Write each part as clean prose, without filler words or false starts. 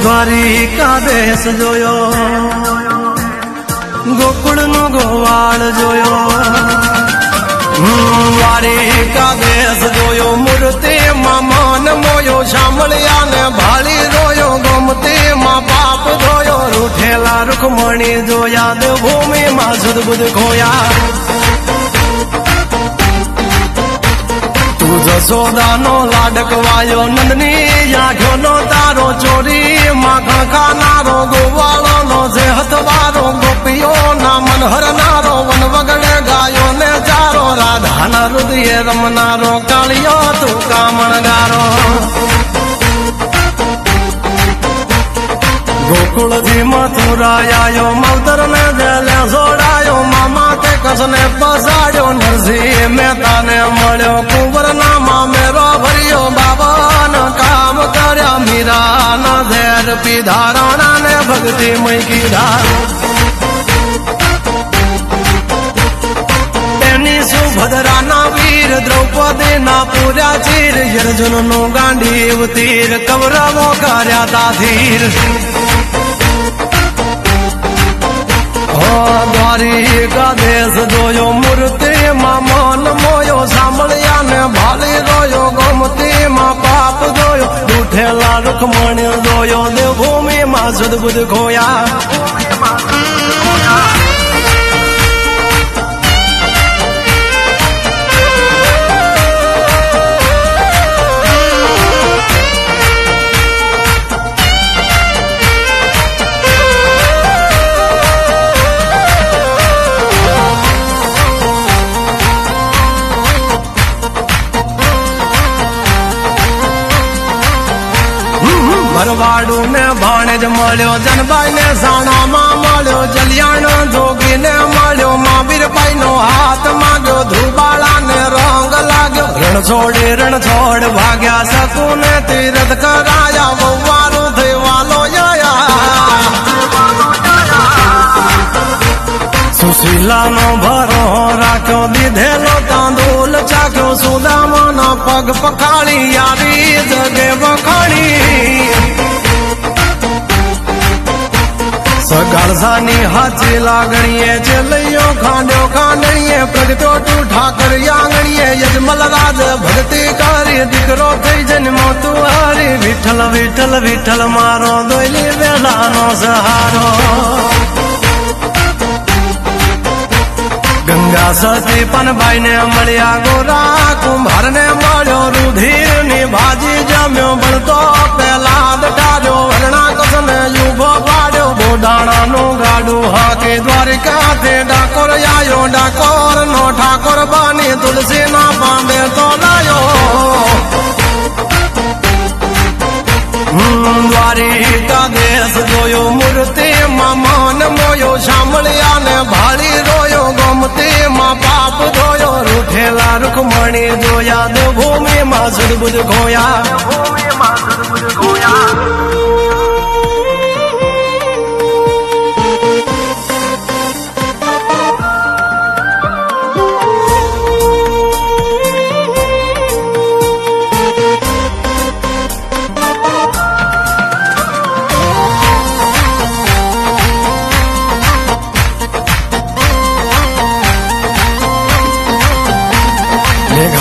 द्वारिका देश जोयो गोकुल नो गोवाल जोयो द्वारिका देश जोयो मूर्ति मां मान मोयो शामलिया ने भाली रोयो गोमती मां पाप धोयो रूठेला रुक्मणी जोया देवभूमि मां सुध खोया जसोदा नो लाडकवायो नंदनी आँखों नो तारो चोरी माखण खानारो गोवालो नो जेहतवारो गोपियो ना मनहर नारो वन वगड़े गायो ने चारो राधा ना हृदय रमनारो कालियो तू कामणगारो गोकुल थी मथुरा आयो मवतर ने जेले जोड़ायो मामा के कसने बसाड़ो नरसिंह मेहता ने मळ्यो कुंवर नामा मेरो भरियो बाबा न काम कर्या मीरा न धैर पीधा राणा ने भक्ति मई की धार सुभद्रा ना वीर द्रौपदी ना पूरा चीर अर्जुन नो गांडीव तीर कौरवों कार्या धीर द्वारिका देश जोयो मूर्ति मां मान मोयो सामलिया ने भाली रोयो गोमती मां पाप धोयो रूठेला रुक्मणी जोयो देवभूमि मां सुध बुध खोया भरवाड़ू ने भाणेज मळ्यो जनबाई ने साणा मां मळ्यो जलियाण जोगी ने मळ्यो महावीर बाई नो हाथ मांग्यो धुबाळा ने रंग लाग्यो रण छोड़ भाग्या सकू ने तीरथ कराया ववारू थई वालो आया सुशीला नो भरो राख्यो दीधेलो तांदूल चाख्यो सुदामा ना पग पखाड़ी यारी जगे वखाणी सगालसानी हाथी लागणीए चलियो खांड्यो खांडणीए प्रगटो तू ठाकर यांगणीए यजमल राज भक्ति करी दीकरो थई जन्मो तू हरी विठल विठल विठल मारो दोली वेलानो सहारो गंगा सती पनबाई ने मळ्या गोरा कुंभार ने मळ्यो रुधिर नी भाजी जम्यो बळतो पेलाद टार्यो वरणा कसने युगो पाड्यो बोडाणा नो गाडू हाके द्वारिका थे डाकोर आयो डाकोर नो ठाकोर बानी तुलसी ना पांबे तो लायो द्वारिका देश जोयो मूर्ति मां मान मोयो शामलिया ने भाली रोयो गोमती मां पाप धोयो रूठेला रुक्मणी जोया देवभूमि मां सुध बुध खोया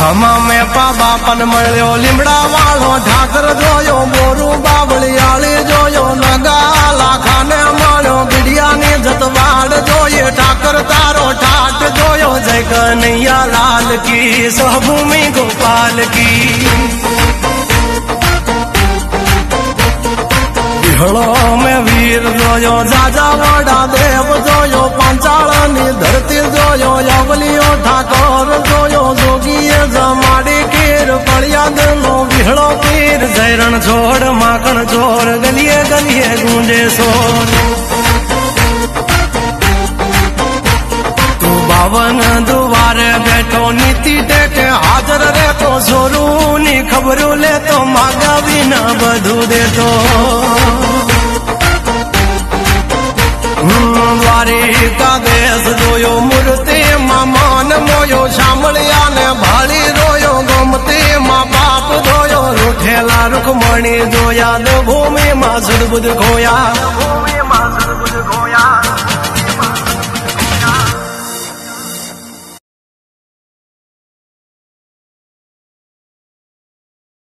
घमा में पाबा पन मळ्यो लीमड़ा वालो ठाकर जोयो बोरू बावली आली जोयो लगा लाखा ने मळ्यो बिड़िया ने जतवाड़ जोये ठाकर तारो ठाट जोयो जय कन्हैया लाल की सहभूमि गोपाल की बिहड़ो में वीर जोयो जाजा वड़ा देव जोयो पंचाळनी धरती जोयो यवलियो ठाकोर जोयो जोगीए जमाड़ी कीर पड़िया दिलो बिहड़ो पीर जयरण छोड़ माखण छोड़ गलिए गलिए गूंजे सोर પાવન દુવારે બેઠો નીતિ ટેકે હાજર રહેતો સોરૂની ખબરું લેતો માગાવી ન બધું દેતો દ્વારિકા દેશ જોયો મૂર્તિમાં માન મોયો સાંભળ્યા ને ભાળી રોયો ગમતીમાં બાપ ધોયો રૂઠેલા રૂકમણી જોયા દેવભૂમિમાં સદબુદ્ધ ખોયા